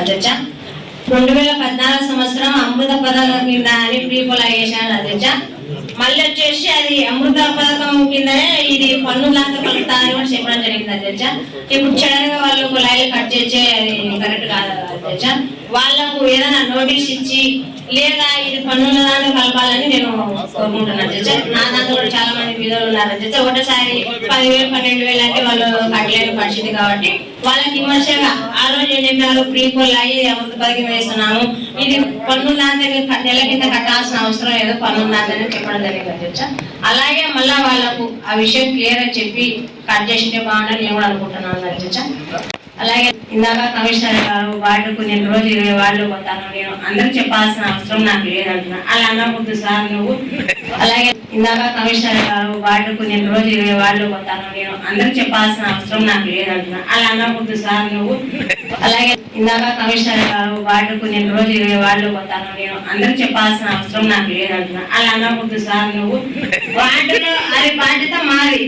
అధ్యక్ష. 2014 సంవత్సరం అమృత పథకం కింద అని ప్రీపోల్ చేశారు అధ్యక్ష. మళ్ళీ వచ్చేసి అది అమృత పథకం కిందనే ఇది పన్నులంతా కలుపుతా అని కూడా చెప్పడం జరిగింది అధ్యక్ష. ఇప్పుడు సడన్ గా వాళ్ళకు లైన్ కట్ చేసే అది కరెక్ట్ కాదు అధ్యక్ష. వాళ్ళకు ఏదైనా నోటీస్ ఇచ్చి లేదా ఇది పన్నుల దాంట్లో కలపాలని నేను కోరుకుంటున్నాను అధ్యక్ష. నా దాంట్లో కూడా చాలా మంది విధులు ఉన్నారు అధ్యక్ష. ఒకటేసారి 10,000 12,000 అంటే వాళ్ళు కట్టలేని పరిస్థితి కాబట్టి వాళ్ళకి విమర్శగా ఆ రోజు ఏం చెప్పినారు, ప్రీపోల్ అయ్యి అమృత పథకం వేస్తున్నాము, ఇది పన్నుల దాంట్లో నెల కింద కట్టాల్సిన అవసరం లేదు, పన్నుల దాంట్లోనే చెప్పడం జరిగింది అధ్యక్ష. అలాగే మళ్ళా వాళ్ళకు ఆ విషయం క్లియర్ గా చెప్పి కట్ చేసింటే బాగుందని నేను కూడా అనుకుంటున్నాను అధ్యక్ష. అలాగే ఇందాక కమిషనర్ గారు వార్డుకు నేను రోజు 20 వార్డులు పోతాను, నేను అందరికి చెప్పాల్సిన అవసరం నాకు లేదంటున్నా. అలా అన్నప్పుడు సార్ నువ్వు అలాగే ఇందాక కమిషనర్ గారు వార్డుకు నేను రోజు 20 వార్డులు పోతాను, నేను అందరికి చెప్పాల్సిన అవసరం నాకు లేదంటున్నా. అలా అన్నప్పుడు సార్ నువ్వు అలాగే ఇందాక కమిషనర్ గారు వార్డుకు నేను రోజు 20 వార్డులు పోతాను, నేను అందరికి చెప్పాల్సిన అవసరం నాకు లేదంటున్నా. అలా అన్నప్పుడు సార్ నువ్వు వార్డులో అది బాధ్యత మాది,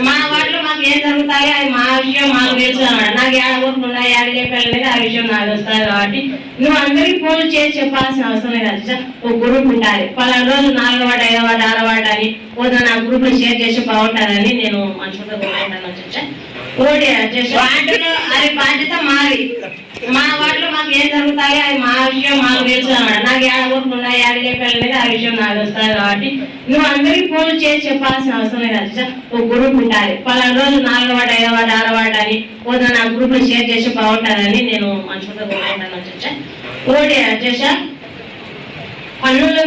మా వాటిలో మాకు ఏం జరుగుతాయో అది మా విషయం మాకు తెలుసు అన్నమాట. నాకు ఏడబోకుండా ఏడ చెప్పాలి ఆ విషయం నాకు వస్తుంది కాబట్టి నువ్వు అందరికీ ఫోన్లు చేసి చెప్పాల్సిన అవసరం లేదు అధ్యక్ష. ఒక గ్రూప్ ఉంటుంది, పలానా రోజు 4వ వార్డు 5వ వార్డు 6వ వార్డు అని పోతే నా గ్రూప్ లో షేర్ చేసి బాగుంటుందని నేను మనసుతో కోరుకుంటాను అధ్యక్ష. ఓడి అధ్యక్ష వాటిలో అది బాధ్యత మాది, మా వాటిలో మాకు ఏం జరుగుతాయో అది మా విషయం మాకు తెలుసు అన్నమాట. నాకు ఏడబోకుండా ఏడ చెప్పాలి ఆ విషయం నాకు వస్తుంది కాబట్టి నువ్వు అందరికీ ఫోన్లు చేసి చెప్పాల్సిన అవసరం లేదు అధ్యక్ష. ఒక గ్రూప్ ఉంటుంది, పలానా రోజు 4వ వార్డు 5వ వార్డు 6వ వార్డు అని పోతే నా గ్రూప్ లో షేర్ చేసి బాగుంటుందని నేను మనసుతో కోరుకుంటాను అధ్యక్ష. ఓడి అధ్యక్ష పన్నుల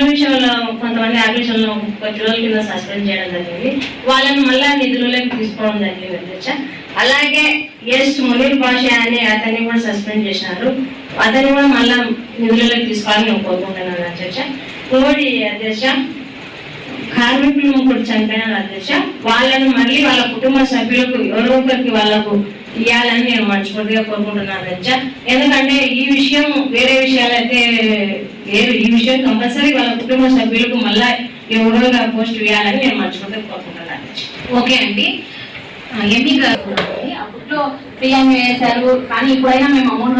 విషయంలో కొంతమంది ఆఫీసులను 10 రోజుల కింద సస్పెండ్ చేయడం జరిగింది, వాళ్ళని మళ్ళా నిధులలోకి తీసుకోవడం జరిగింది అధ్యక్ష. అలాగే ఎస్ మునీర్ బాషా అని అతన్ని కూడా సస్పెండ్ చేశారు, అతన్ని కూడా మళ్ళా నిధులలోకి తీసుకోవాలని నేను కోరుకుంటున్నాను అధ్యక్ష. ఇంకోటి అధ్యక్ష కార్మికులు ముగ్గురు చనిపోయినారు అధ్యక్ష, వాళ్ళని మళ్ళీ వాళ్ళ కుటుంబ సభ్యులకు ఎవరో ఒకరికి వాళ్ళకు ఇవ్వాలని నేను మనస్ఫూర్తిగా కోరుకుంటున్నాను అధ్యక్ష. ఎందుకంటే ఈ విషయం వేరే విషయాలు అయితే వేరు, ఈ విషయం కంపల్సరీ వాళ్ళ కుటుంబ సభ్యులకు మళ్ళా ఎవరో పోస్ట్ ఇవ్వాలని నేను మనస్ఫూర్తిగా కోరుకుంటున్నాను అధ్యక్ష. ఓకే అండి, ఎన్నిక అప్పట్లో ప్రియాంక వేశారు కానీ ఇప్పుడైనా మేము అమౌంట్